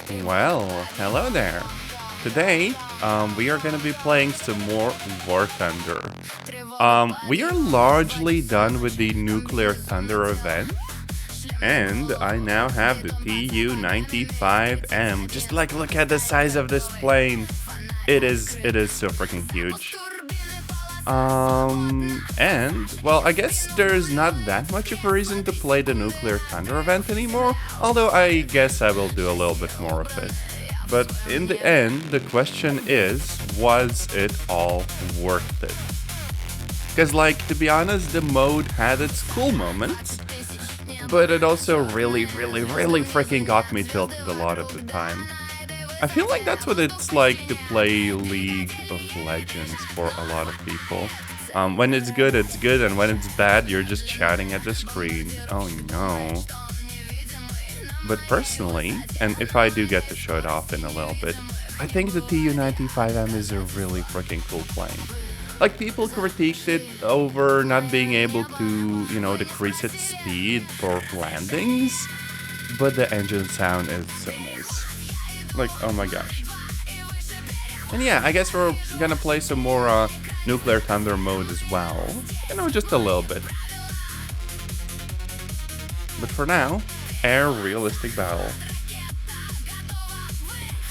Well, hello there. Today, we are going to be playing some more War Thunder. We are largely done with the Nuclear Thunder event, and I now have the TU-95M. Just like, look at the size of this plane. It is so freaking huge. And, well, I guess there's not that much of a reason to play the Nuclear Thunder event anymore, although I guess I will do a little bit more of it. But in the end, the question is, was it all worth it? Because, like, to be honest, the mode had its cool moments, but it also really freaking got me tilted a lot of the time. I feel like that's what it's like to play League of Legends for a lot of people. When it's good, and when it's bad, you're just chatting at the screen. Oh no. But personally, and if I do get to show it off in a little bit, I think the TU-95M is a really freaking cool plane. Like, people critiqued it over not being able to, decrease its speed for landings, but the engine sound is so nice. Like, oh my gosh. And yeah, I guess we're gonna play some more Nuclear Thunder mode as well. Just a little bit. But for now, air realistic battle.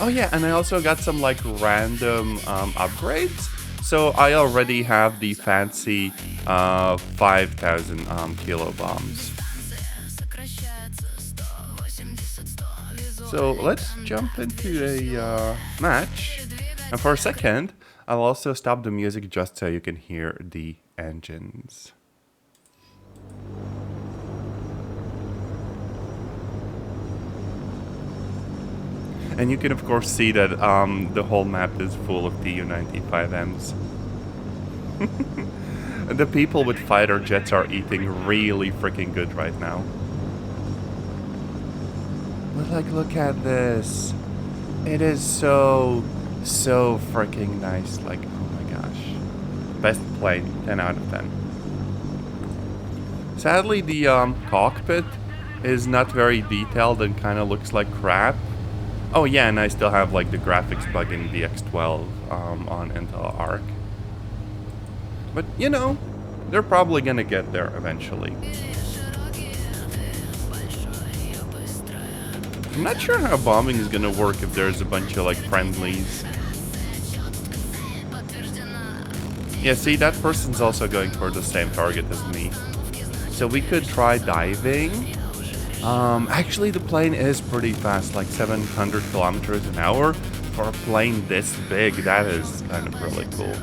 Oh yeah, and I also got some like random upgrades. So I already have the fancy 5,000 kilo bombs. So let's jump into a match. And for a second, I'll also stop the music just so you can hear the engines. And you can of course see that the whole map is full of TU-95Ms. The people with fighter jets are eating really freaking good right now. But like, look at this. It is so freaking nice. Like, oh my gosh. Best plane, 10 out of 10. Sadly, the cockpit is not very detailed and kind of looks like crap. Oh yeah, and I still have like the graphics bug in VX12 on Intel Arc. But they're probably gonna get there eventually. I'm not sure how bombing is gonna work if there's a bunch of like friendlies. Yeah, see, that person's also going for the same target as me. So we could try diving. Actually, the plane is pretty fast, like 700 kilometers an hour. For a plane this big, that is kind of really cool.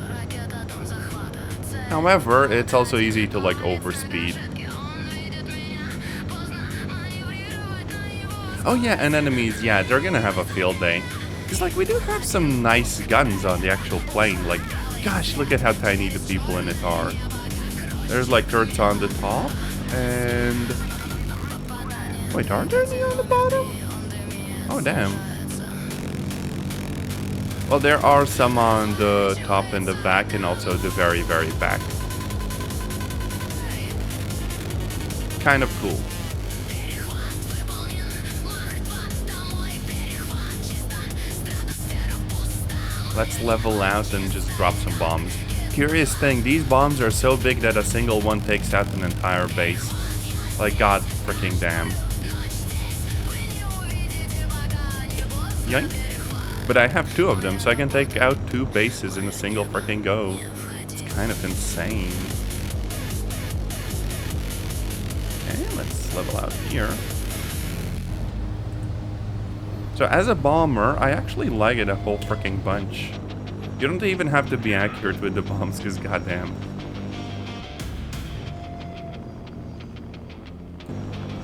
However, it's also easy to like overspeed. Oh yeah, and enemies, yeah, they're gonna have a field day. Because like, we do have some nice guns on the actual plane. Like, gosh, look at how tiny the people in it are. There's like turrets on the top, and... Wait, aren't there any on the bottom? Oh, damn. Well, there are some on the top and the back, and also the very back. Kind of cool. Let's level out and just drop some bombs. Curious thing, these bombs are so big that a single one takes out an entire base. Like, god freaking damn. Yoink. But I have two of them, so I can take out two bases in a single freaking go. It's kind of insane. Okay, let's level out here. So as a bomber, I actually like it a whole freaking bunch. You don't even have to be accurate with the bombs, because goddamn.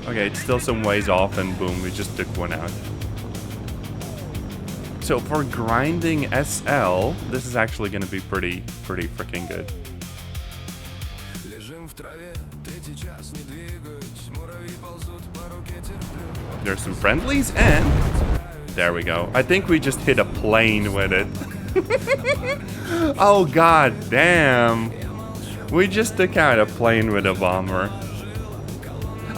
Okay, it's still some ways off, and boom, we just took one out. So for grinding SL, this is actually going to be pretty freaking good. There's some friendlies, and there we go. I think we just hit a plane with it. Oh god damn. We just took out a plane with a bomber.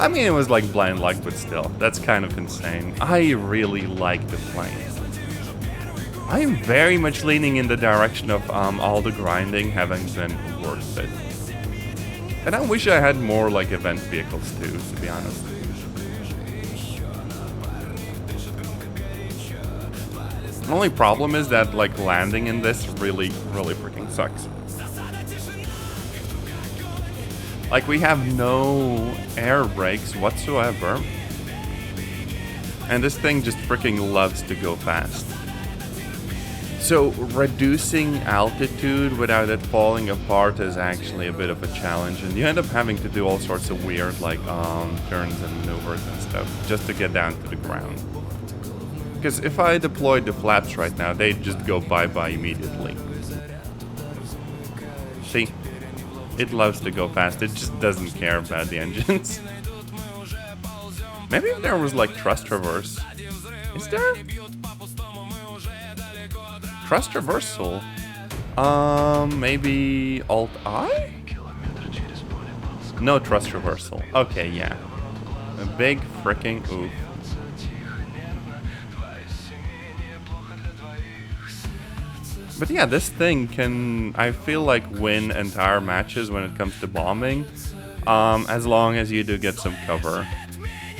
I mean, it was like blind luck, but still, that's kind of insane. I really like the plane. I'm very much leaning in the direction of all the grinding having been worth it. And I wish I had more like event vehicles too, to be honest. The only problem is that like landing in this really freaking sucks. Like we have no air brakes whatsoever. And this thing just freaking loves to go fast. So reducing altitude without it falling apart is actually a bit of a challenge, and you end up having to do all sorts of weird like turns and maneuvers and stuff just to get down to the ground. Because if I deployed the flaps right now, they'd just go bye-bye immediately. See? It loves to go fast, it just doesn't care about the engines. Maybe if there was like thrust reverse. Is there? Thrust reversal? Maybe Alt-I? No thrust reversal. Okay, yeah. A big freaking oof. But yeah, this thing can, I feel like, win entire matches when it comes to bombing, as long as you do get some cover.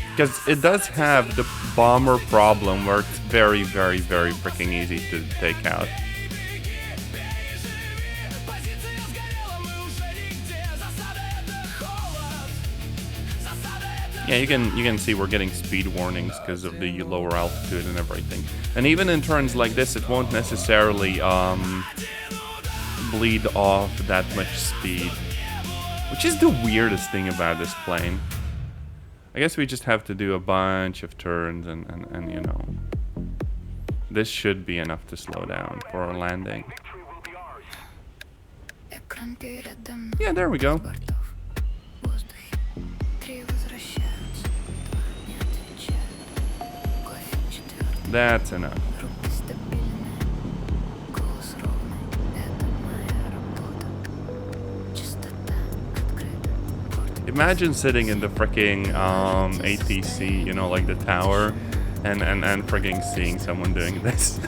Because it does have the bomber problem where it's very freaking easy to take out. Yeah, you can see we're getting speed warnings because of the lower altitude and everything. And even in turns like this, it won't necessarily bleed off that much speed. Which is the weirdest thing about this plane. I guess we just have to do a bunch of turns and you know. This should be enough to slow down for our landing. Yeah, there we go. That's enough. Imagine sitting in the freaking ATC, you know, like the tower, and freaking seeing someone doing this.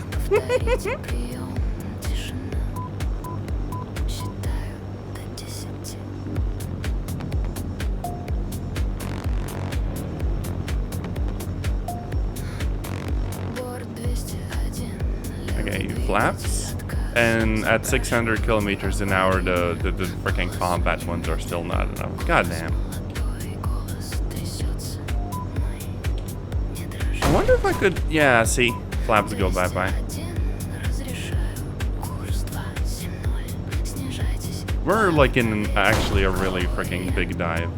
Okay, flaps. And at 600 kilometers an hour, the freaking combat ones are still not enough. God damn. I wonder if I could... Yeah, see? Flaps go bye-bye. We're like in actually a really freaking big dive.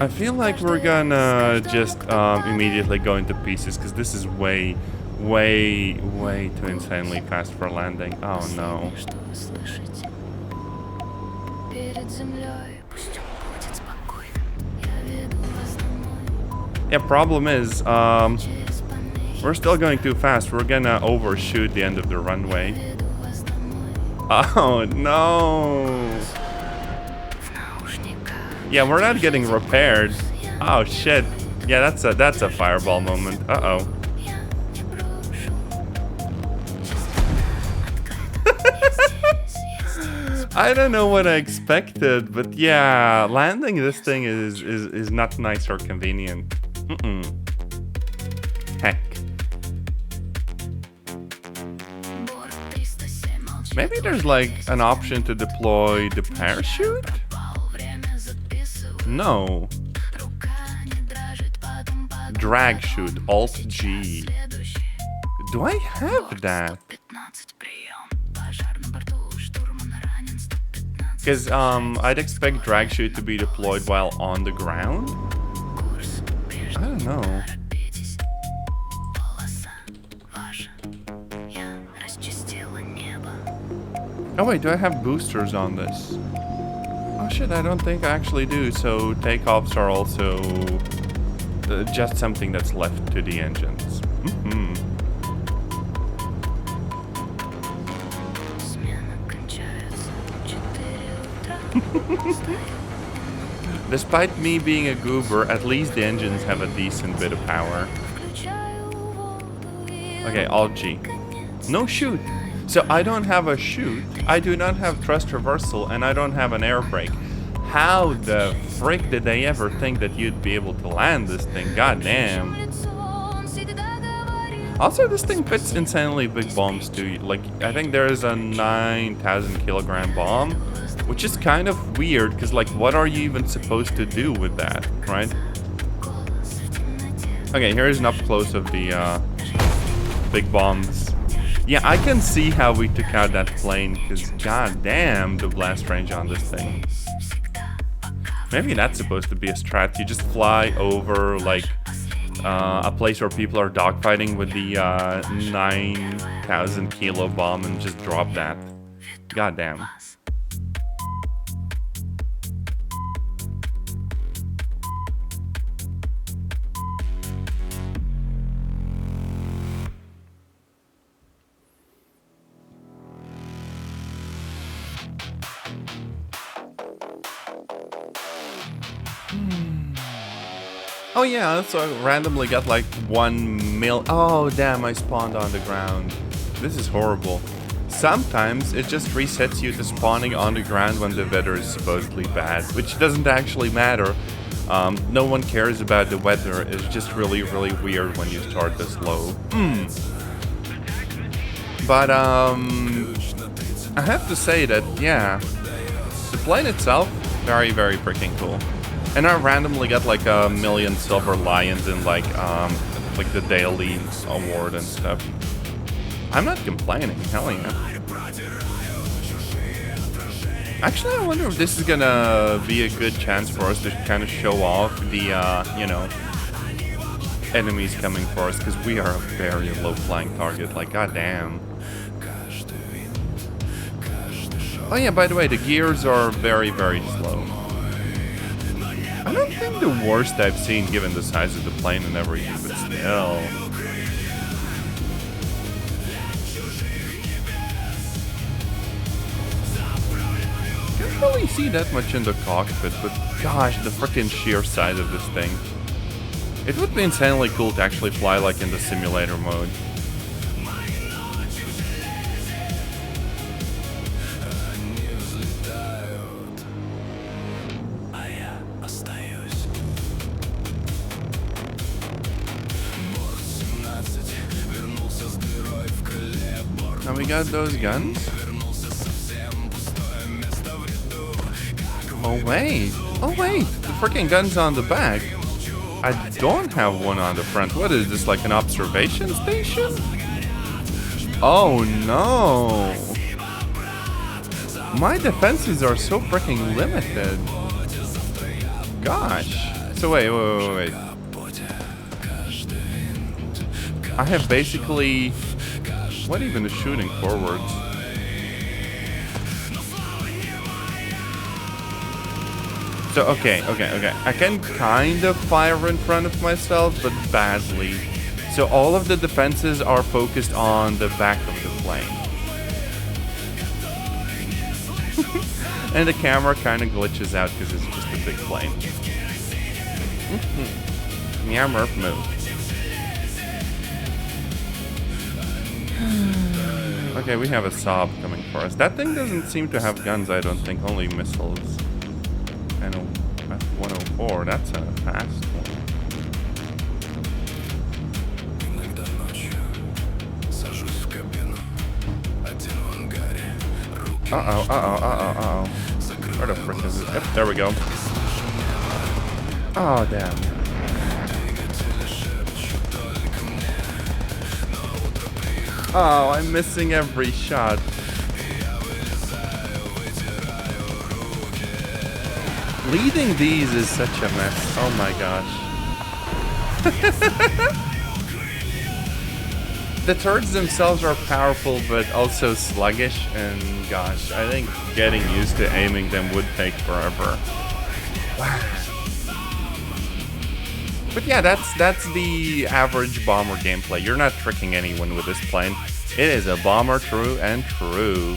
I feel like we're gonna just immediately go into pieces because this is way too insanely fast for landing. Oh no. Yeah, problem is, we're still going too fast. We're gonna overshoot the end of the runway. Oh no. Yeah, we're not getting repaired. Oh shit. Yeah, that's a fireball moment. Uh-oh. I don't know what I expected, but yeah, landing this thing is not nice or convenient. Heck. Maybe there's like an option to deploy the parachute? No. Drag chute, Alt G. Do I have that? Because I'd expect drag chute to be deployed while on the ground. I don't know. Oh wait, do I have boosters on this? Oh shit, I don't think I actually do. So takeoffs are also just something that's left to the engines. Despite me being a goober, at least the engines have a decent bit of power. Okay, Alt G. No shoot. So I don't have a shoot, I do not have thrust reversal, and I don't have an air brake. How the frick did they ever think that you'd be able to land this thing? God damn. Also, this thing fits insanely big bombs too. Like, I think there is a 9,000 kilogram bomb, which is kind of weird, because like, what are you even supposed to do with that, right? Okay, here's an up close of the big bombs. Yeah, I can see how we took out that plane, because goddamn the blast range on this thing. Maybe that's supposed to be a strat. You just fly over like a place where people are dogfighting with the 9,000 kilo bomb and just drop that. Goddamn. Oh yeah, so I randomly got like 1 mil. Oh damn, I spawned on the ground. This is horrible. Sometimes it just resets you to spawning on the ground when the weather is supposedly bad, which doesn't actually matter. No one cares about the weather. It's just really, really weird when you start this low. But I have to say that, yeah, the plane itself, very, very freaking cool. And I randomly got like 1 million silver lions in like the daily award and stuff. I'm not complaining, hell yeah. Actually, I wonder if this is gonna be a good chance for us to kind of show off the, you know, enemies coming for us, because we are a very low flying target, like goddamn. Oh yeah, by the way, the gears are very, very slow. I don't think the worst I've seen given the size of the plane and everything, but still. Can't really see that much in the cockpit, but gosh, the freaking sheer size of this thing. It would be insanely cool to actually fly like in the simulator mode. Now we got those guns. Oh wait, the freaking gun's on the back. I don't have one on the front. What is this, like an observation station? Oh no. My defenses are so freaking limited. Gosh. So wait. I have basically... What even is shooting forwards? So, okay. I can kind of fire in front of myself, but badly. So all of the defenses are focused on the back of the plane. And the camera kind of glitches out because it's just a big plane. Yeah, Murph move. Okay, we have a Saab coming for us. That thing doesn't seem to have guns, I don't think, only missiles. And a F-104, that's a fast one. Uh-oh. Where the frick is it? Yep, there we go. Oh, damn. Oh, I'm missing every shot. Leading these is such a mess. Oh my gosh. The turrets themselves are powerful, but also sluggish, and gosh, I think getting used to aiming them would take forever. Wow. But yeah, that's the average bomber gameplay. You're not tricking anyone with this plane. It is a bomber true and true.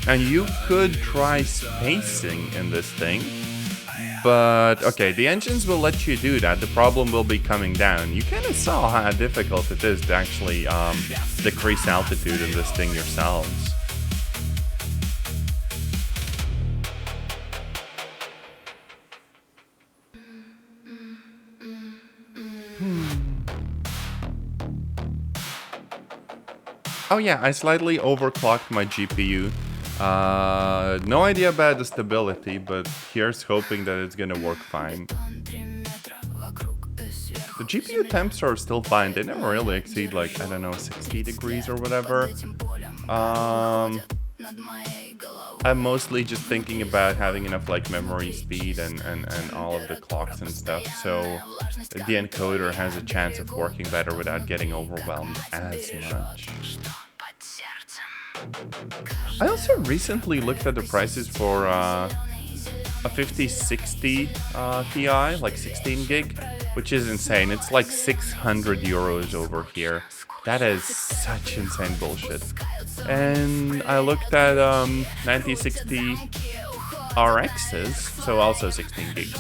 And you could try spacing in this thing. But, okay, the engines will let you do that. The problem will be coming down. You kind of saw how difficult it is to actually decrease altitude in this thing yourselves. Oh yeah, I slightly overclocked my GPU. No idea about the stability, but here's hoping that it's gonna work fine. The GPU temps are still fine. They never really exceed, like, I don't know, 60 degrees or whatever. I'm mostly just thinking about having enough, like, memory speed and all of the clocks and stuff, so the encoder has a chance of working better without getting overwhelmed as much. I also recently looked at the prices for a 5060 Ti, like 16 gig, which is insane. It's like 600 euros over here. That is such insane bullshit. And I looked at 9060 RXs, so also 16 gigs.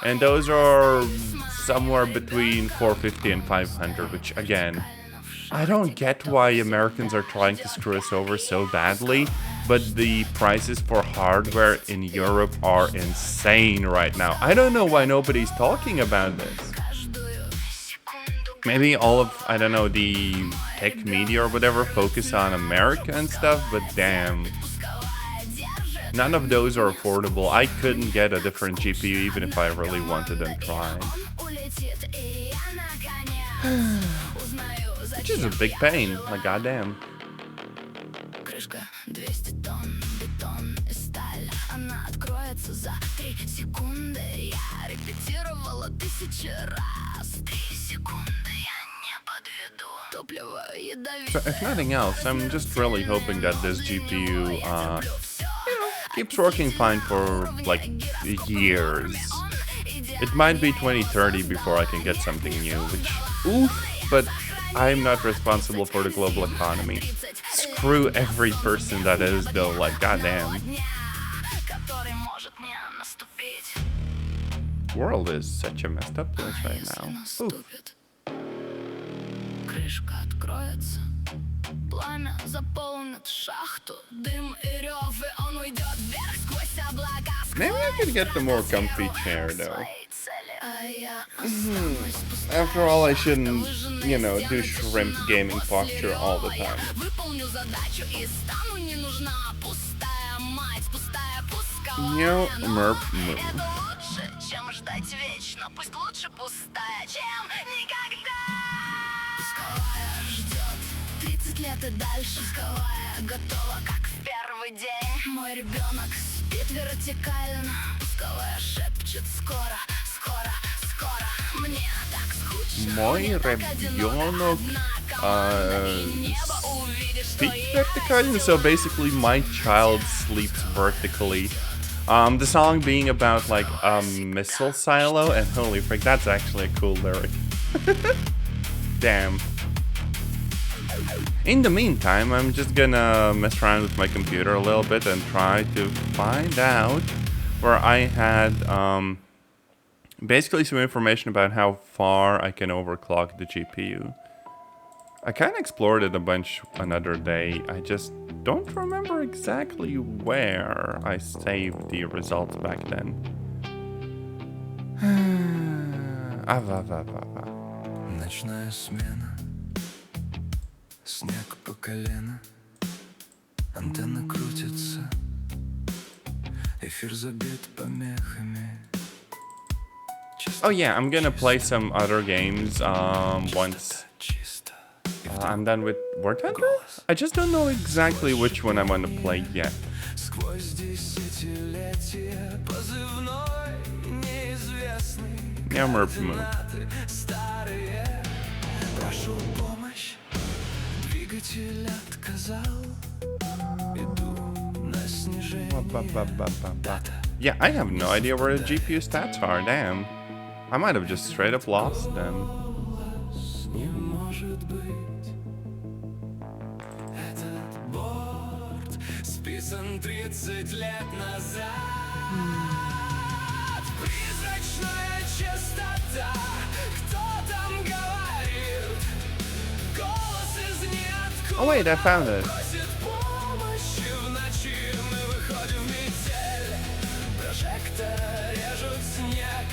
And those are somewhere between 450 and 500, which again, I don't get why Americans are trying to screw us over so badly, but the prices for hardware in Europe are insane right now. I don't know why nobody's talking about this. Maybe all of, I don't know, the tech media or whatever focus on America and stuff, but damn. None of those are affordable. I couldn't get a different GPU even if I really wanted and tried. Which is a big pain, like goddamn. So if nothing else, I'm just really hoping that this GPU, keeps working fine for like years. It might be 2030 before I can get something new, which, oof, but I'm not responsible for the global economy. Screw every person that is though, like goddamn. The world is such a messed up place right now. Oof. Maybe I could get the more comfy chair though. After all, I shouldn't, you know, do shrimp gaming posture all the time. Yo, merp move. Mój rебенок speaks vertically, so basically my child sleeps vertically. The song being about like a missile silo, and holy frick, that's actually a cool lyric. Damn. In the meantime, I'm just gonna mess around with my computer a little bit and try to find out where I had basically some information about how far I can overclock the GPU. I kind of explored it a bunch another day. I just don't remember exactly where I saved the results back then. Ночная смена, снег по колено, антенна крутится, эфир забит помехами. Oh yeah, I'm gonna play some other games once I'm done with War Thunder? I just don't know exactly which one I want to play yet. Yeah, merp move. Yeah, I have no idea where the GPU stats are, damn. I might have just straight up lost them. написан 30 лет назад. Призрачная частота, кто там говорит? Голос из ниоткуда Oh wait, I found it. просит помощи в ночи. Мы выходим в метель, прожектора режут снег.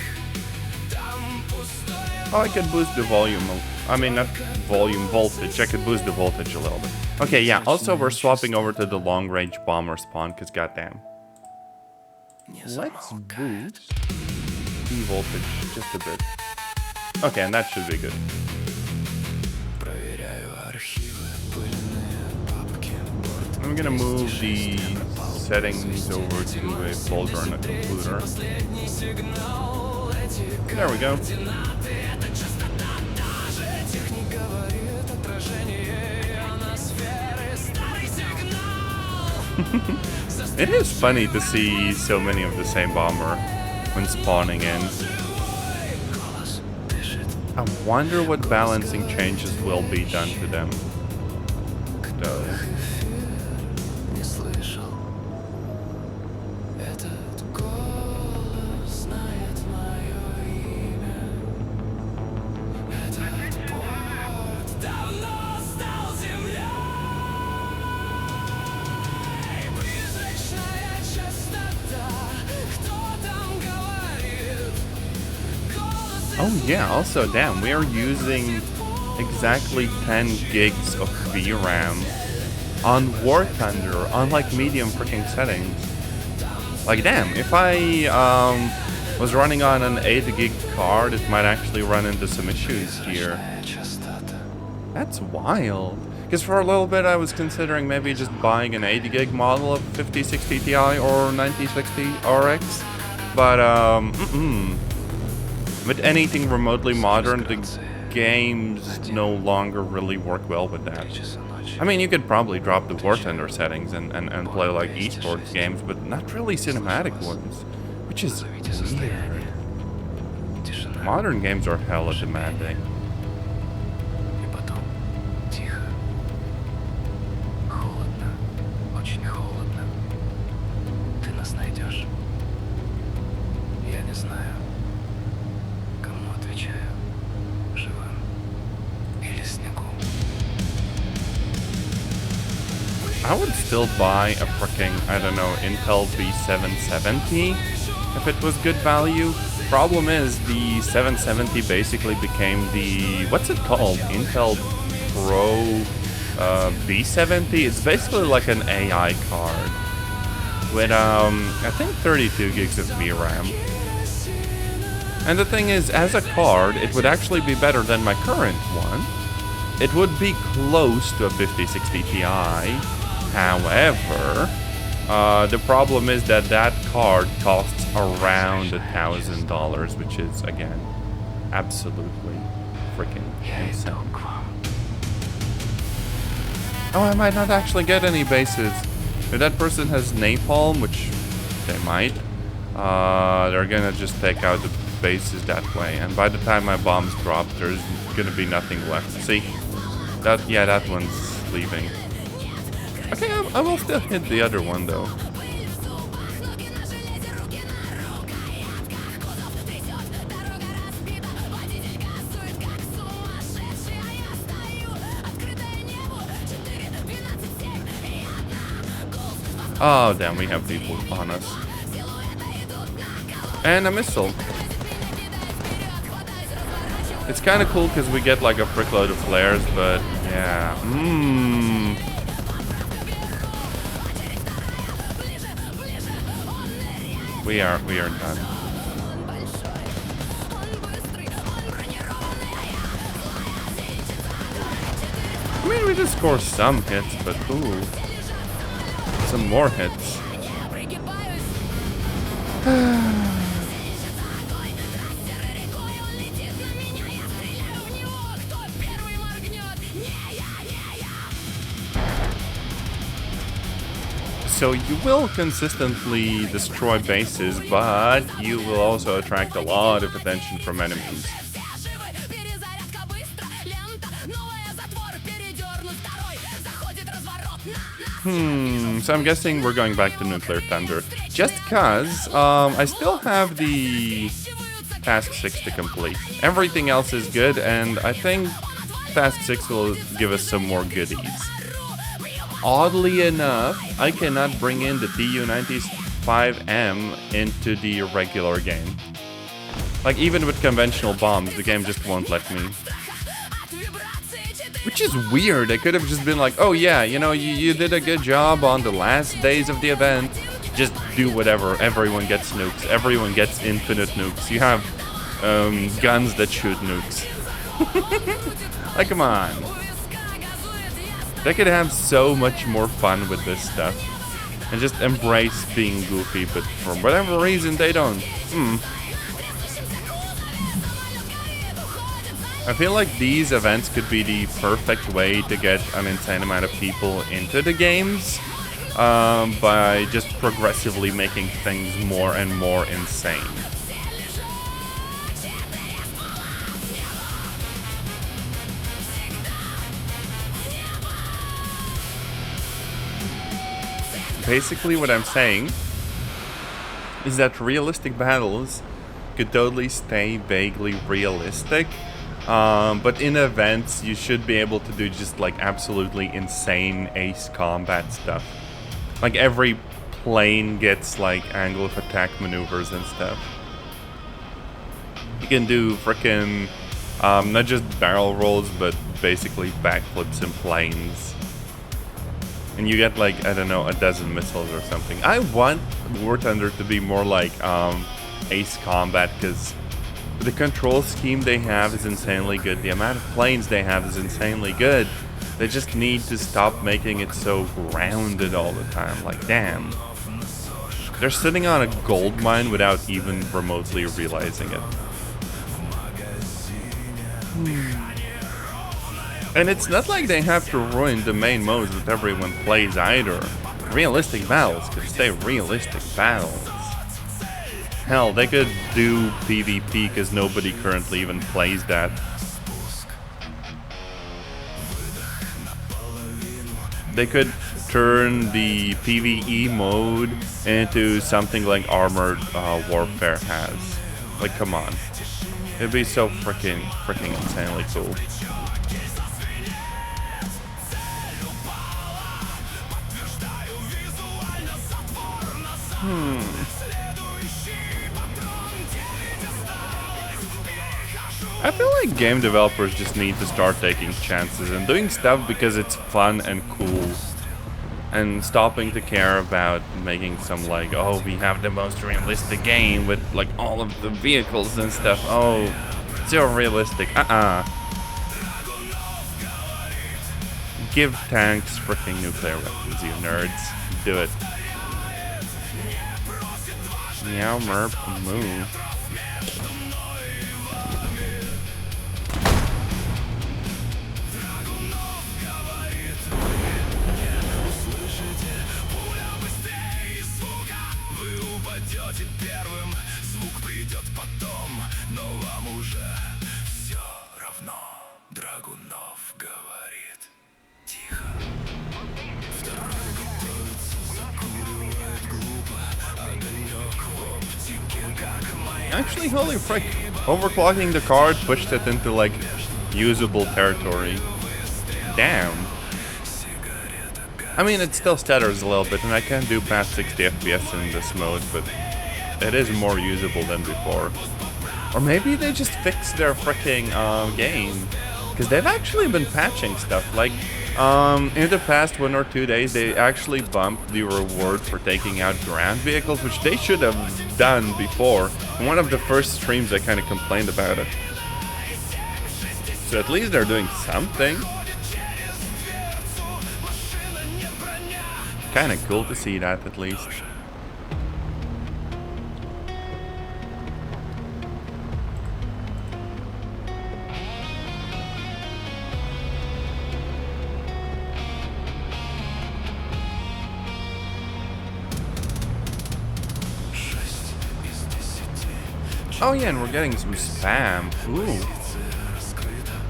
Там пустое. Oh, I could boost the volume. I mean, not volume, voltage. I could boost the voltage a little bit. Okay, yeah. Also, we're swapping over to the long-range bomber spawn, because goddamn. Let's boost the voltage just a bit. Okay, and that should be good. Проверяю архивы, пыльные папки. I'm gonna move the settings over to a folder on a computer. Последний сигнал, эти There we go. координаты, это частота та же. Техник говорит, отражение ионосферы, старый сигнал. It is funny to see so many of the same bomber when spawning in. Голос дышит. I wonder what balancing changes will be done to them. Though. Не слышал. Этот голос знает мое имя. Этот порт давно стал землей. Призрачная частота, кто там говорит? Голос Oh yeah, also damn, we are using exactly 10 gigs of VRAM on War Thunder on like medium freaking settings. Like damn, if I was running on an 8 gig card, it might actually run into some issues here. частота. That's wild. Because for a little bit I was considering maybe just buying an 80 gig model of 5060 Ti or 9060 RX. But with anything remotely modern, the games no longer really work well with that. I mean, you could probably drop the War Thunder settings and play like esports games, but not really cinematic ones, which is weird. Modern games are hella demanding. И потом тихо. Холодно. Очень холодно. Ты нас найдешь? Я не знаю. Кому отвечаю? Живым или снегу? I would still buy a freaking, I don't know, Intel B770 if it was good value. Problem is, the 770 basically became the, what's it called? Intel Pro B70? It's basically like an AI card with, I think 32 gigs of VRAM. And the thing is, as a card, it would actually be better than my current one. It would be close to a 5060 Ti. However, the problem is that that card costs around $1,000, which is, again, absolutely freaking insane. Oh, I might not actually get any bases. If that person has napalm, which they might, they're gonna just take out the bases that way. And by the time my bombs drop, there's gonna be nothing left. See? That one's leaving. Okay, I will still hit the other one though. Oh damn, we have people on us. And a missile. It's kind of cool because we get like a frickload of flares, but yeah. We are done. I mean, we just score some hits, but ooh, some more hits. So you will consistently destroy bases, but you will also attract a lot of attention from enemies. So I'm guessing we're going back to Nuclear Thunder. Just cause, I still have the Task 6 to complete. Everything else is good, and I think Task 6 will give us some more goodies. Oddly enough, I cannot bring in the Tu-95M into the regular game. Like, even with conventional bombs, the game just won't let me. Which is weird. I could have just been like, oh yeah, you know, you did a good job on the last days of the event. Just do whatever. Everyone gets nukes. Everyone gets infinite nukes. You have guns that shoot nukes. Like, come on. They could have so much more fun with this stuff. And just embrace being goofy, but for whatever reason they don't. I feel like these events could be the perfect way to get an insane amount of people into the games by just progressively making things more and more insane. Basically what I'm saying is that realistic battles could totally stay vaguely realistic. But in events, you should be able to do just like absolutely insane ace combat stuff. Like every plane gets like angle of attack maneuvers and stuff. You can do frickin' not just barrel rolls, but basically backflips in planes. And you get like, I don't know, a dozen missiles or something. I want War Thunder to be more like ace combat, because the control scheme they have is insanely good. The amount of planes they have is insanely good. They just need to stop making it so grounded all the time. Like, damn. They're sitting on a gold mine without even remotely realizing it. And it's not like they have to ruin the main modes that everyone plays either. Realistic battles can stay realistic battles. Hell, they could do PvP because nobody currently even plays that. They could turn the PvE mode into something like Armored Warfare has. Like, come on. It'd be so freaking insanely cool. I feel like game developers just need to start taking chances and doing stuff because it's fun and cool, and stopping to care about making some like, oh, we have the most realistic game with like all of the vehicles and stuff. Oh, so realistic. Give tanks freaking nuclear weapons, you nerds. Do it. Meow, merp, moo. Actually, holy frick, overclocking the card pushed it into like usable territory. Damn. I mean, it still stutters a little bit, and I can't do past 60 FPS in this mode, but it is more usable than before. Or maybe they just fixed their freaking game, because they've actually been patching stuff. Like, in the past 1 or 2 days, they actually bumped the reward for taking out ground vehicles, which they should have done before. In one of the first streams, I kind of complained about it. So at least they're doing something. Kind of cool to see that, at least. Oh yeah, and we're getting some spam. Ooh.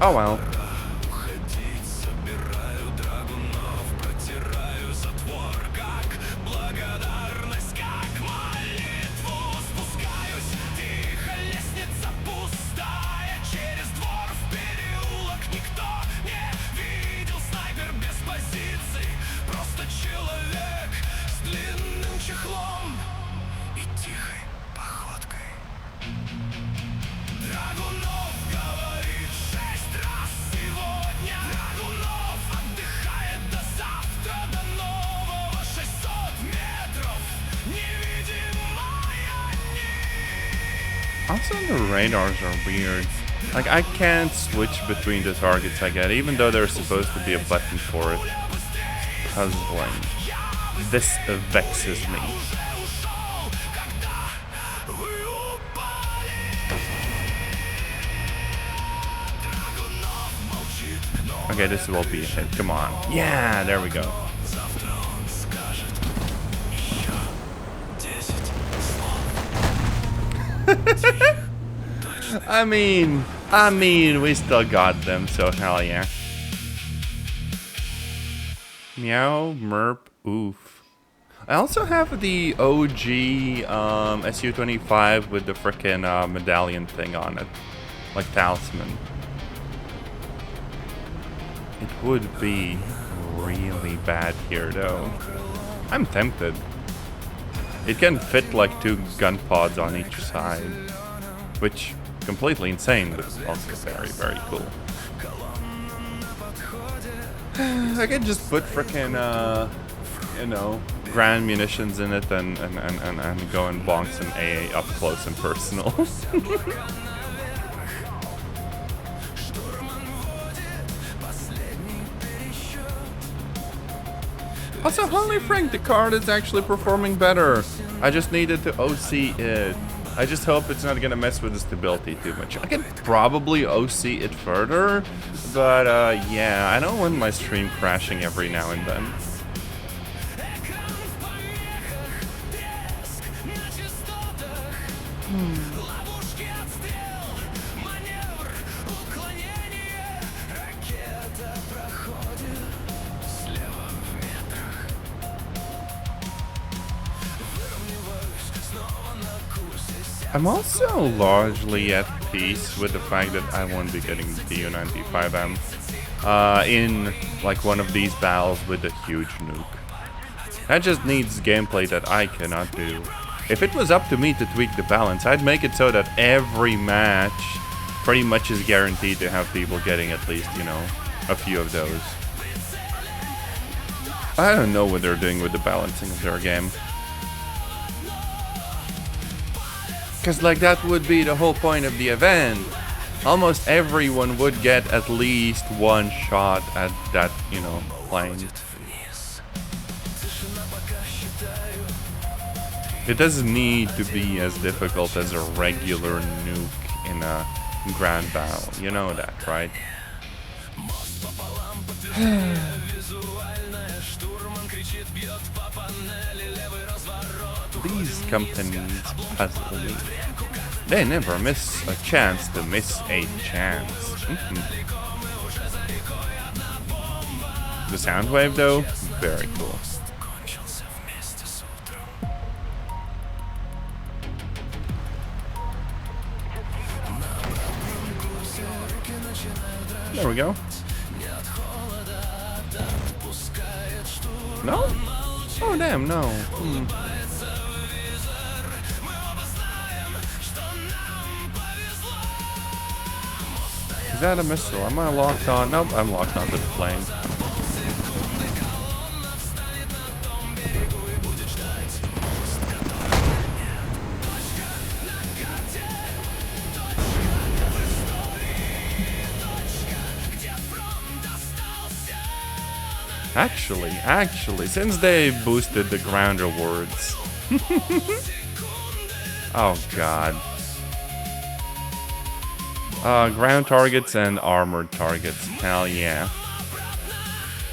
Oh well. Also, the radars are weird. Like, I can't switch between the targets I get, even though there's supposed to be a button for it. Puzzling. This vexes me. Okay, this will be a hit. Come on. Yeah, there we go. I mean, we still got them, so hell yeah. Meow, merp, oof. I also have the OG SU-25 with the frickin' medallion thing on it. Like talisman. It would be really bad here though. I'm tempted. It can fit like 2 gun pods on each side. Which, completely insane, but also very, very cool. I could just put frickin', you know, grand munitions in it and go and bonk some AA up close and personal. Also, holy Frank, the card is actually performing better. I just needed to OC it. I just hope it's not gonna mess with the stability too much. I can probably OC it further, but yeah, I don't want my stream crashing every now and then. I'm also largely at peace with the fact that I won't be getting the U95M in like one of these battles with a huge nuke. That just needs gameplay that I cannot do. If it was up to me to tweak the balance, I'd make it so that every match pretty much is guaranteed to have people getting at least, you know, a few of those. I don't know what they're doing with the balancing of their game. Because like that would be the whole point of the event. Almost everyone would get at least one shot at that, you know, plane. It doesn't need to be as difficult as a regular nuke in a grand battle. You know that, right? These companies puzzle me. They never miss a chance to miss a chance. The sound wave though, very cool. There we go. No? Oh damn, no. Is that a missile? Am I locked on? Nope, I'm locked onto the plane. Actually, since they boosted the ground rewards. Oh god. Ground targets and armored targets. Hell yeah.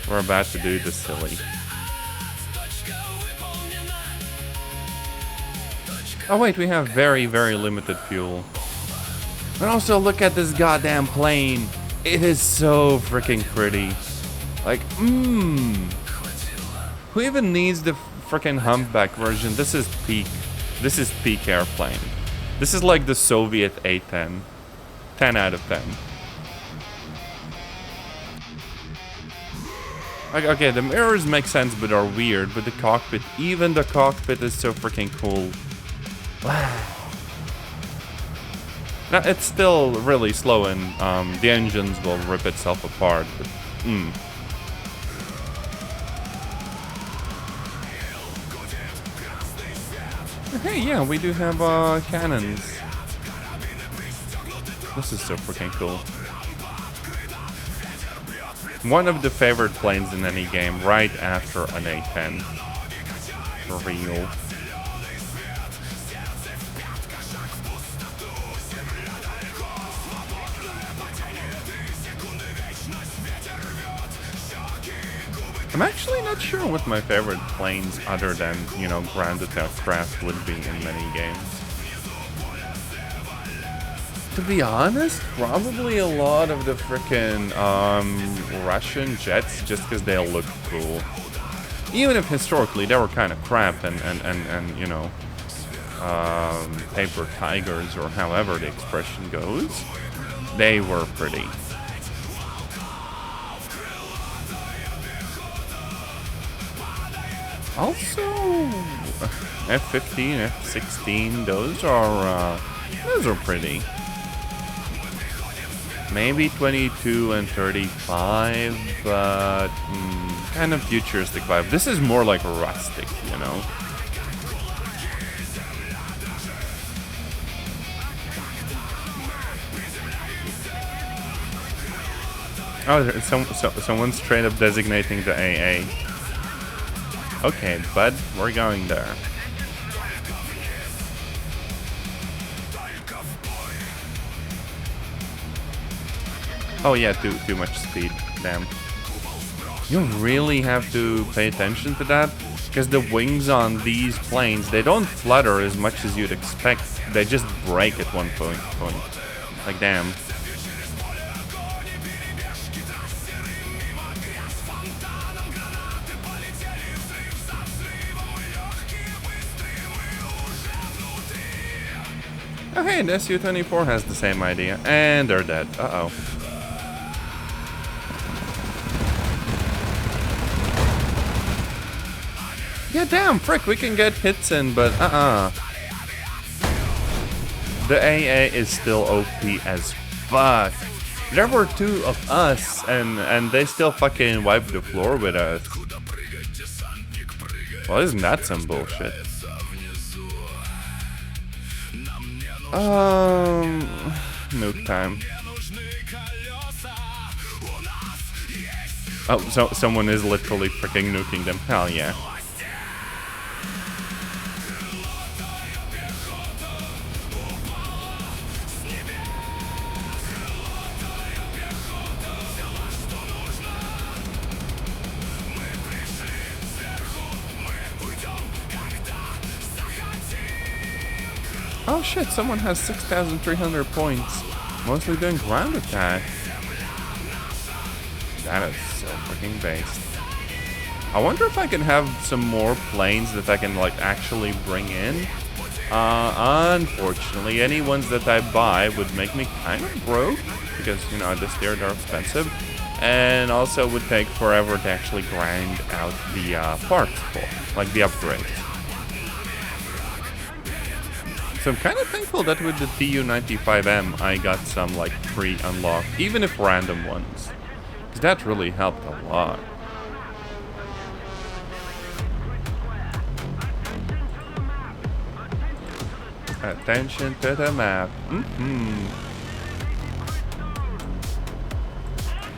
We're about to do the silly. Oh wait, we have very, very limited fuel. And also look at this goddamn plane. It is so freaking pretty. Like, who even needs the freaking humpback version? This is peak. This is peak airplane. This is like the Soviet A-10. 10 out of 10. Like, okay, the mirrors make sense but are weird, but the cockpit, even the cockpit is so freaking cool. Now, it's still really slow and the engines will rip itself apart, but Hey, yeah, we do have cannons. This is so freaking cool. One of the favorite planes in any game, right after an A-10. For real. I'm actually not sure what my favorite planes other than, you know, grounded aircraft would be in many games. To be honest, probably a lot of the frickin' Russian jets, just because they look cool. Even if historically they were kind of crap and you know, paper tigers or however the expression goes, they were pretty. Also, F-15, F-16, those are pretty. Maybe 22 and 35, but kind of futuristic vibe. This is more like rustic, you know? Oh, someone's straight up designating the AA. Okay, bud, we're going there. Oh yeah, too much speed. Damn. You really have to pay attention to that, because the wings on these planes, they don't flutter as much as you'd expect. They just break at one point. Like, damn. Oh hey, the Su-24 has the same idea, and they're dead. Uh-oh. Yeah, damn, frick, we can get hits in, but The AA is still OP as fuck. There were two of us, and they still fucking wiped the floor with us. Well, isn't that some bullshit? Nuke time. Oh, so someone is literally freaking nuking them. Hell yeah. Oh shit, someone has 6,300 points. Mostly doing ground attack. That is so freaking based. I wonder if I can have some more planes that I can like actually bring in. Unfortunately, any ones that I buy would make me kind of broke. Because, you know, this year they're expensive. And also would take forever to actually grind out the parts for, like the upgrades. So I'm kind of thankful that with the Tu-95M I got some like pre-unlocked, even if random ones. Because that really helped a lot. Attention to the map.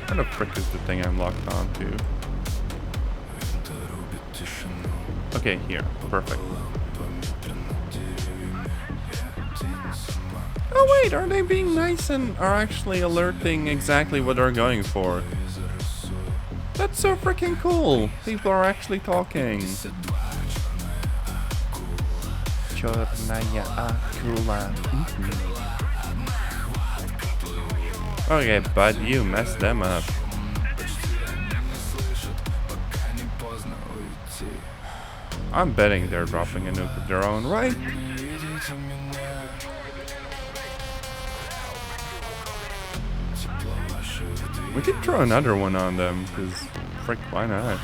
What the frick is the thing I'm locked onto? Okay, here. Perfect. Oh wait, are they being nice and are actually alerting exactly what they're going for? That's so freaking cool. People are actually talking. Okay, but you messed them up. I'm betting they're dropping a nuke of their own, right? We could throw another one on them, because, frick, why not?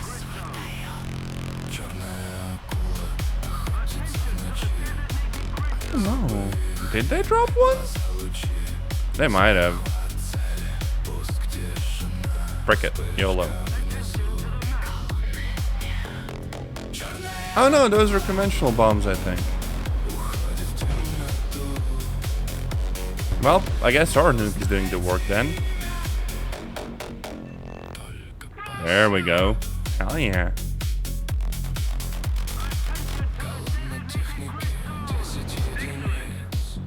I don't know. Did they drop one? They might have. Frick it. YOLO. Oh no, those are conventional bombs, I think. Well, I guess our nuke is doing the work then. There we go. Hell yeah.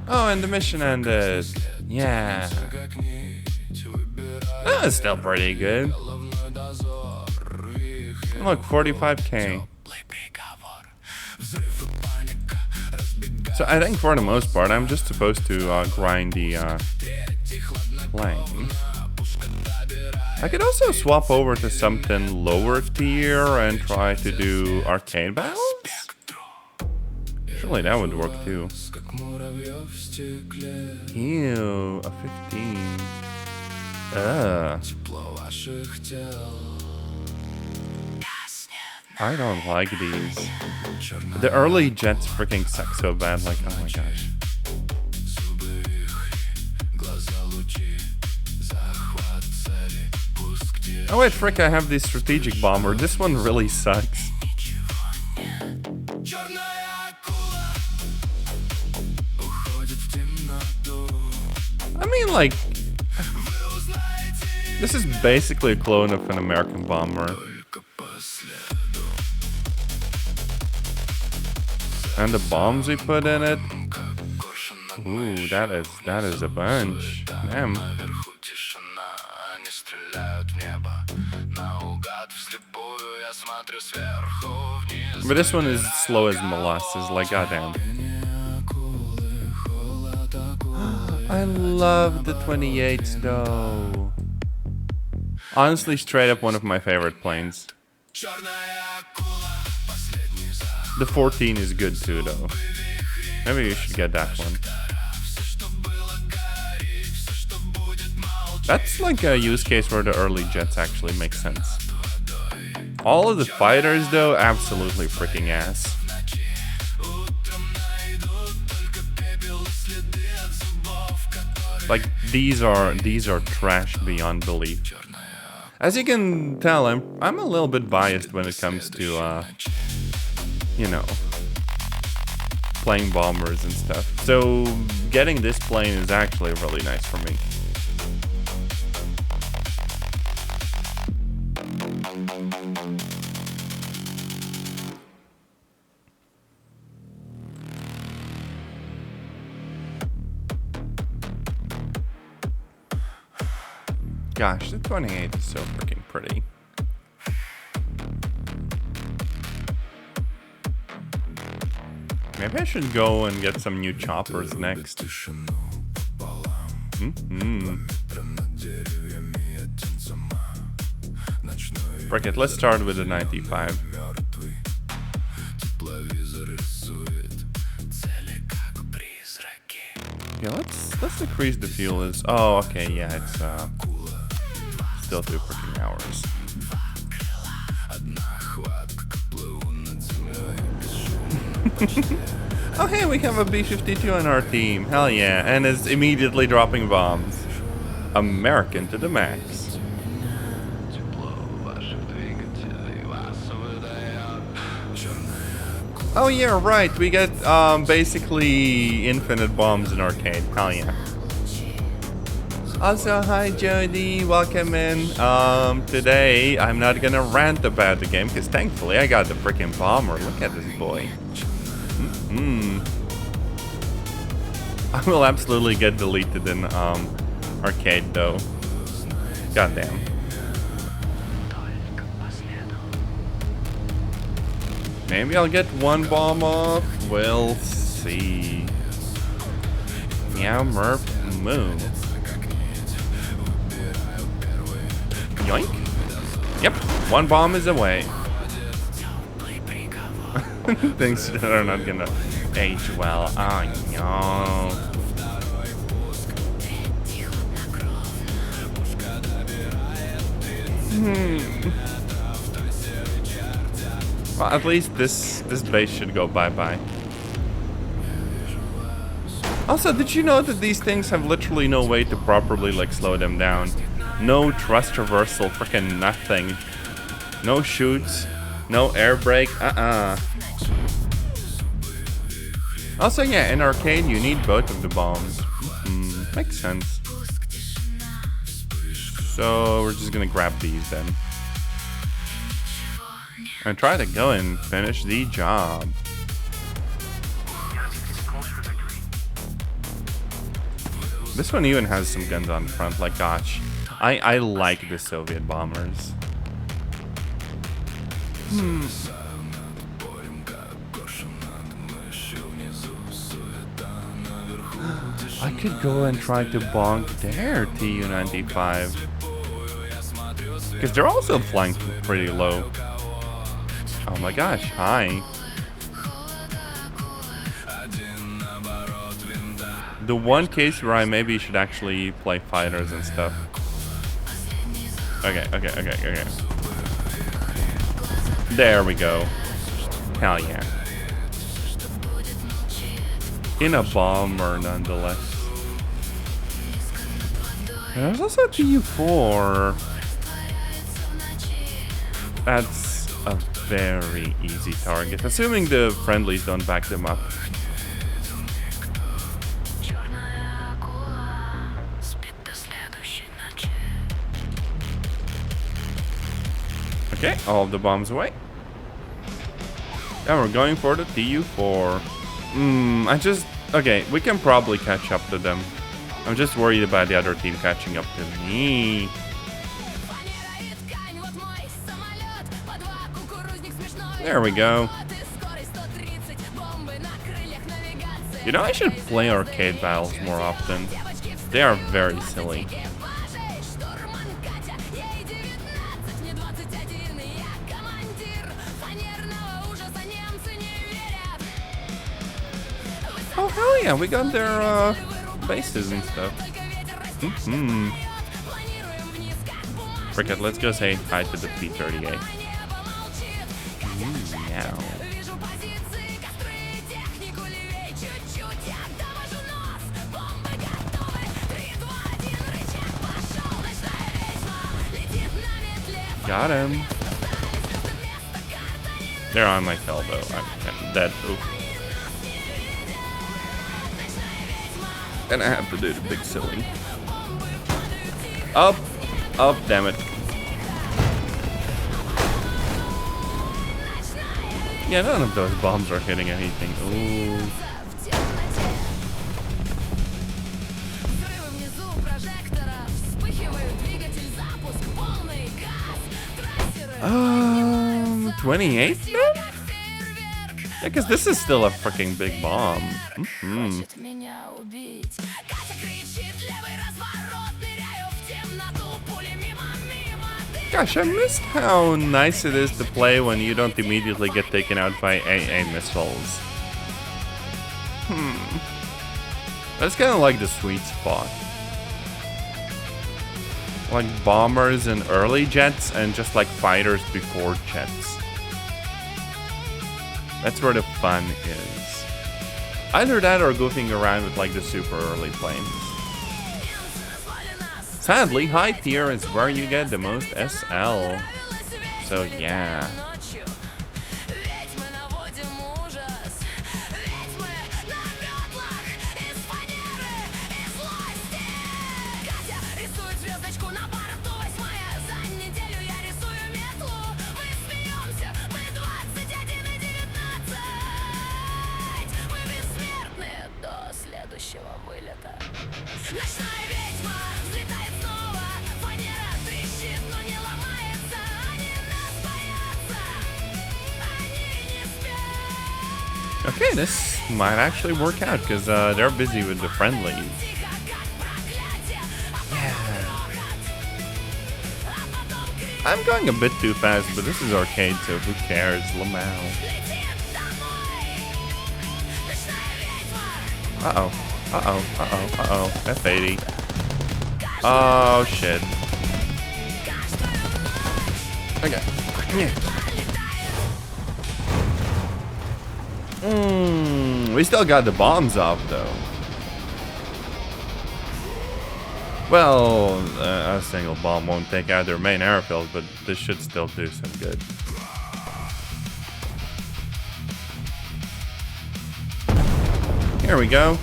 Oh, and the mission ended. Yeah. That was still pretty good. Look, 45k. So I think for the most part, I'm just supposed to grind the plane. I could also swap over to something lower tier and try to do arcade battles. Surely that would work too. Ew, a 15. I don't like these. The early jets freaking suck so bad, like, oh my gosh. Oh wait, frick, I have this strategic bomber. This one really sucks. I mean, like, this is basically a clone of an American bomber. And the bombs we put in it. Ooh, that is a bunch. Damn. But this one is slow as molasses, like goddamn. I love the 28s though. Honestly, straight up one of my favorite planes. The 14 is good too though. Maybe you should get that one. That's like a use case where the early jets actually make sense. All of the fighters though, absolutely freaking ass. Like these are trash beyond belief. As you can tell, I'm a little bit biased when it comes to you know, playing bombers and stuff. So getting this plane is actually really nice for me. Gosh, the 28 is so freaking pretty. Maybe I should go and get some new choppers next. Frick it, let's start with the 95. Yeah, let's decrease the fuel. Oh, okay, yeah, it's still 2 freaking hours. Oh hey, we have a B-52 on our team. Hell yeah, and is immediately dropping bombs. American to the max. Oh yeah, right, we get basically infinite bombs in arcade. Hell yeah. Also, hi Jody, welcome in. Today I'm not gonna rant about the game because thankfully I got the freaking bomber. Look at this boy. I will absolutely get deleted in arcade though. Goddamn. Maybe I'll get one bomb off. We'll see. Meow merp moo. Yoink. Yep, one bomb is away. Things that are not gonna age well. Oh no. Well, at least this base should go bye-bye. Also, did you know that these things have literally no way to properly like slow them down? No thrust reversal, freaking nothing. No shoots, no air brake, Also, yeah, in arcade you need both of the bombs. Makes sense. So we're just gonna grab these then. And try to go and finish the job. This one even has some guns on front, like gosh. I like the Soviet bombers. I could go and try to bonk their Tu-95. Because they're also flying pretty low. Oh my gosh, hi. The one case where I maybe should actually play fighters and stuff. Okay. There we go. Hell yeah. In a bomber, nonetheless. And there's also a Tu-4. That's a very easy target, assuming the friendlies don't back them up. Okay, all of the bombs away. And we're going for the Tu-4. Okay, we can probably catch up to them. I'm just worried about the other team catching up to me. There we go. You know, I should play arcade battles more often. They are very silly. Oh hell yeah, we got their bases and stuff. Frick it, let's go say hi to the P-38. Meow. Got him. They're on my tail though. I'm dead. Oof. And I have to do the big silly. Up, damn it. Yeah, none of those bombs are hitting anything. Ooh. Um, 28? Yeah, because this is still a freaking big bomb. Gosh, I missed how nice it is to play when you don't immediately get taken out by AA missiles. That's kind of like the sweet spot. Like bombers and early jets, and just like fighters before jets. That's where the fun is. Either that or goofing around with like the super early planes. Sadly, high tier is where you get the most SL. So yeah. Okay, this might actually work out because they're busy with the friendlies. Yeah. I'm going a bit too fast, but this is arcade, so who cares? Lamau. Uh-oh. F80. Oh, shit. Okay. Yeah. We still got the bombs off, though. Well, a single bomb won't take out their main airfield, but this should still do some good. Here we go.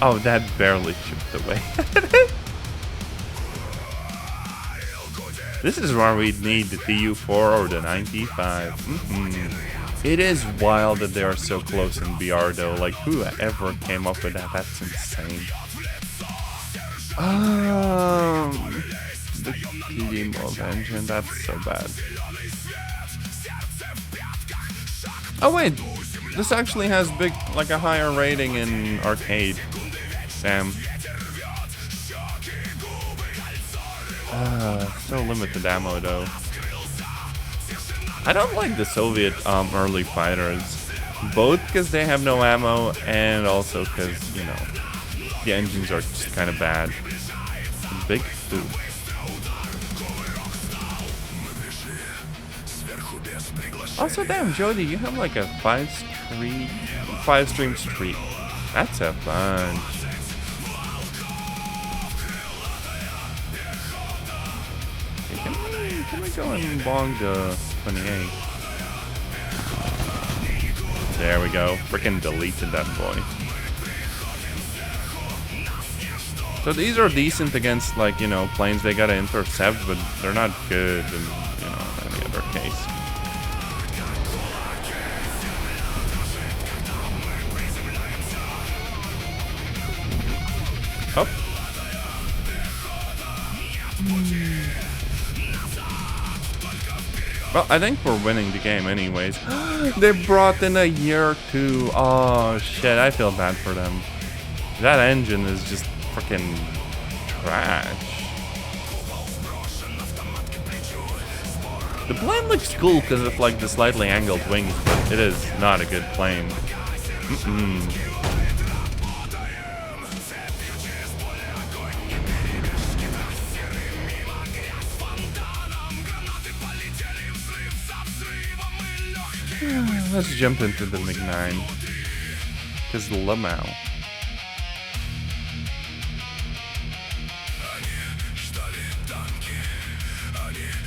Oh, that barely chipped away. This is where we need the TU4 or the 95. It is wild that they are so close in BR though. Like, who ever came up with that? That's insane. The Klimov engine, that's so bad. Oh wait, this actually has like a higher rating in arcade. Damn. So limited ammo though. I don't like the Soviet early fighters, both because they have no ammo and also because, you know, the engines are just kind of bad. Big food. Also, damn, Jody, you have like a 5-stream streak. That's a bunch. Okay, can we go and bong the 28? There we go. Frickin' deleted that boy. So these are decent against, like, you know, planes they gotta intercept, but they're not good in, you know, any other case. Oh. Well, I think we're winning the game anyways. They brought in a year 2. Oh shit, I feel bad for them. That engine is just freaking trash. The plane looks cool because of like the slightly angled wings, but it is not a good plane. Let's jump into the MiG-9. Because Lamau.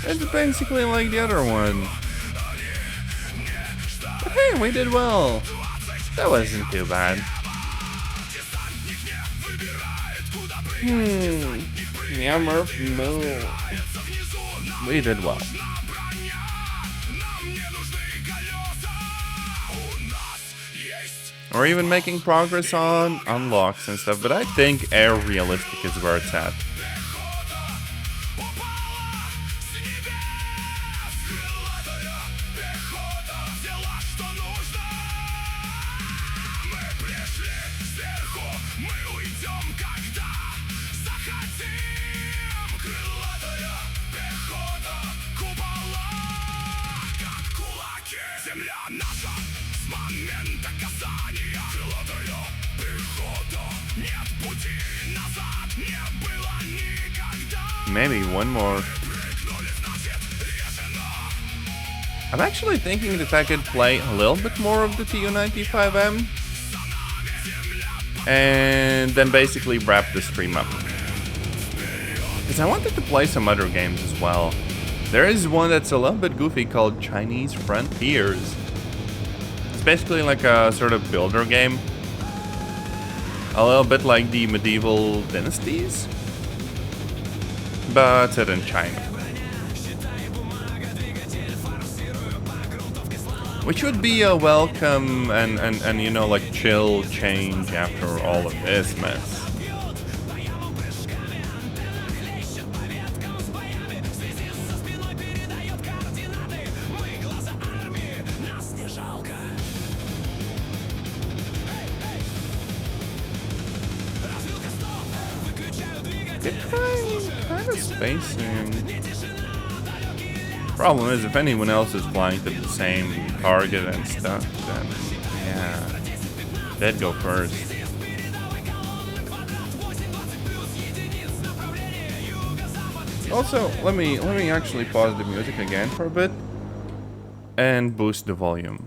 It's basically like the other one. But hey, we did well. That wasn't too bad. Yammer, no. We did well. We're even making progress on unlocks and stuff, but I think air realistic is where it's at. Maybe one more. I'm actually thinking that I could play a little bit more of the Tu-95M and then basically wrap the stream up. Because I wanted to play some other games as well. There is one that's a little bit goofy called Chinese Frontiers. It's basically like a sort of builder game. A little bit like the medieval dynasties, but set in China. Which would be a welcome and you know, like chill change after all of this mess. Kind of spacing. Problem is, if anyone else is flying to the same target and stuff, then yeah, they'd go first. Also, let me actually pause the music again for a bit and boost the volume.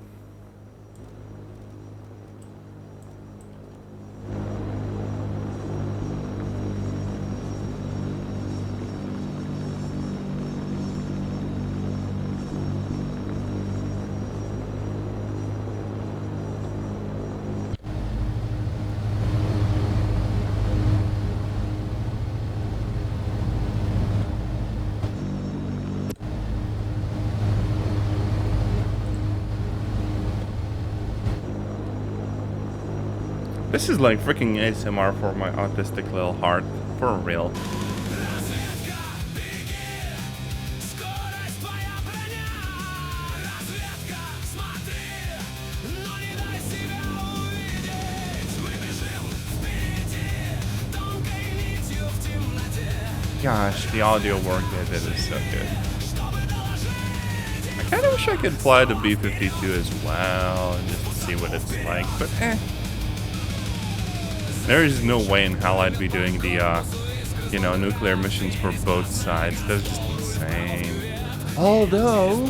This is like freaking ASMR for my autistic little heart. For real. Gosh, the audio work they did is so good. I kind of wish I could fly the B-52 as well and just see what it's like, but there is no way in hell I'd be doing the, you know, nuclear missions for both sides. That's just insane. Although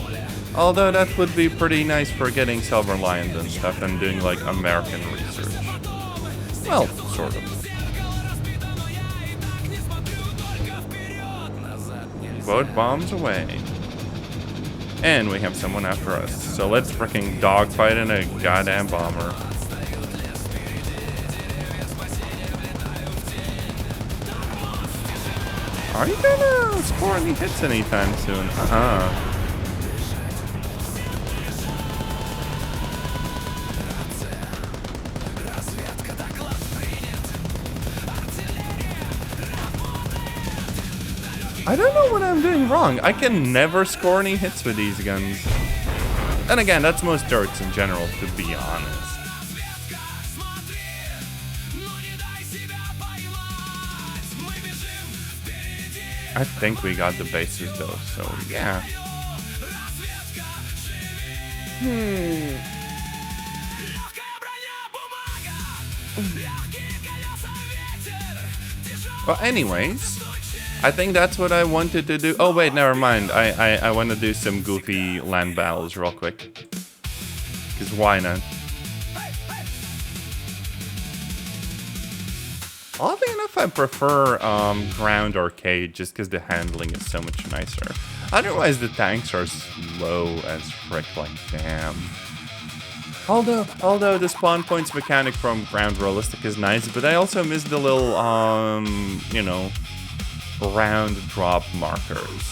that would be pretty nice for getting Silver Lions and stuff and doing like American research. Well, sort of. Boat bombs away. And we have someone after us. So let's freaking dogfight in a goddamn bomber. Are you gonna score any hits anytime soon? I don't know what I'm doing wrong. I can never score any hits with these guns. And again, that's most darts in general, to be honest. I think we got the bases though, so yeah. Well, anyways, I think that's what I wanted to do. Oh wait, never mind. I want to do some goofy land battles real quick. Because why not? Oddly enough, I prefer ground arcade just because the handling is so much nicer. Otherwise, the tanks are slow as frick, like damn. Although the spawn points mechanic from ground realistic is nice, but I also miss the little, you know, round drop markers.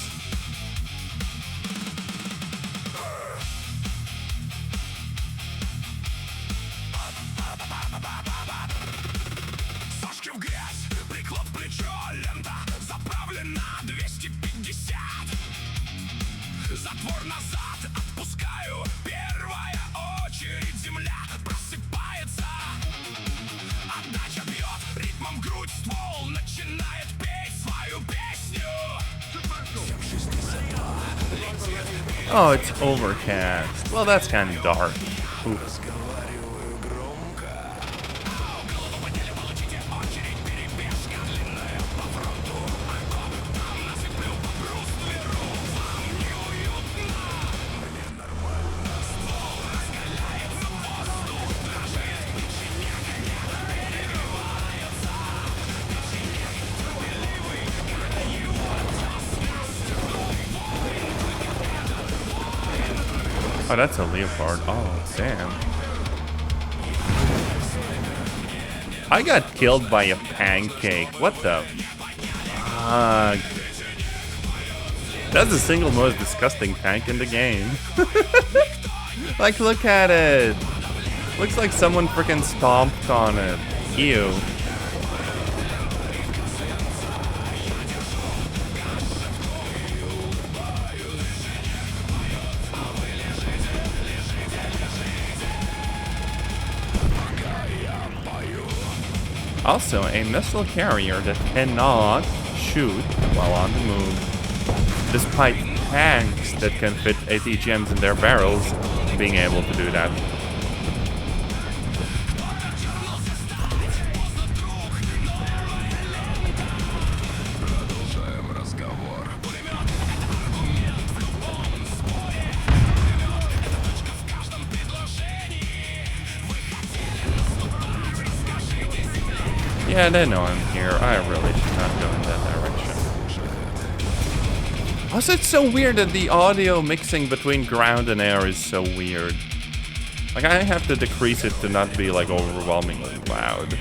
Oh, it's overcast. Well, that's kind of dark. Oof. Oh, that's a leopard. Oh, damn. I got killed by a pancake. What the fuck? That's the single most disgusting tank in the game. Like, look at it. Looks like someone freaking stomped on it. Ew. Also, a missile carrier that cannot shoot while on the move, despite tanks that can fit ATGMs in their barrels being able to do that. Yeah, they know I'm here. I really should not go in that direction. Also, it's so weird that the audio mixing between ground and air is so weird. Like, I have to decrease it to not be, like, overwhelmingly loud.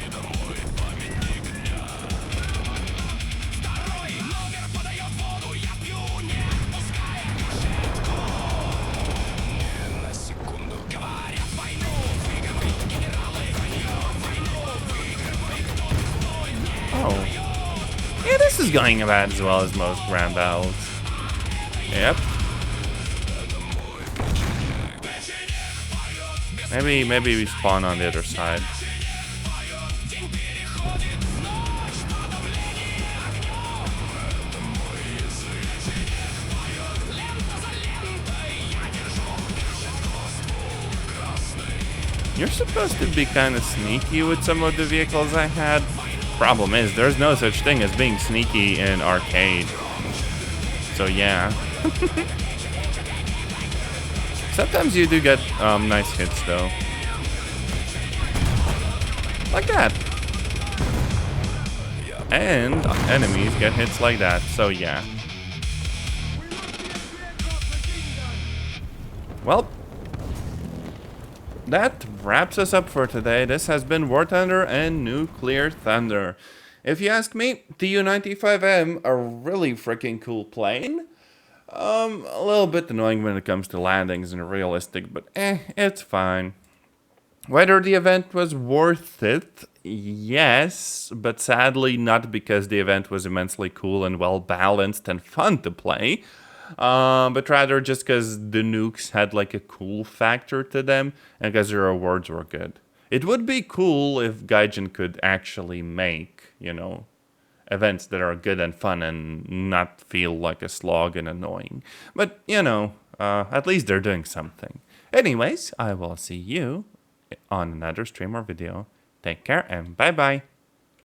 Oh. Yeah, this is going about as well as most grand battles. Yep. Maybe we spawn on the other side. You're supposed to be kind of sneaky with some of the vehicles I had. Problem is, there's no such thing as being sneaky in arcade. So yeah. Sometimes you do get nice hits though. Like that. And enemies get hits like that, so yeah. Well, that wraps us up for today. This has been War Thunder and Nuclear Thunder. If you ask me, the U-95M a really freaking cool plane. A little bit annoying when it comes to landings and realistic, but it's fine. Whether the event was worth it, yes, but sadly not because the event was immensely cool and well balanced and fun to play. But rather just because the nukes had like a cool factor to them and because the rewards were good. It would be cool if Gaijin could actually make, you know, events that are good and fun and not feel like a slog and annoying. But, you know, at least they're doing something. Anyways, I will see you on another stream or video. Take care and bye-bye.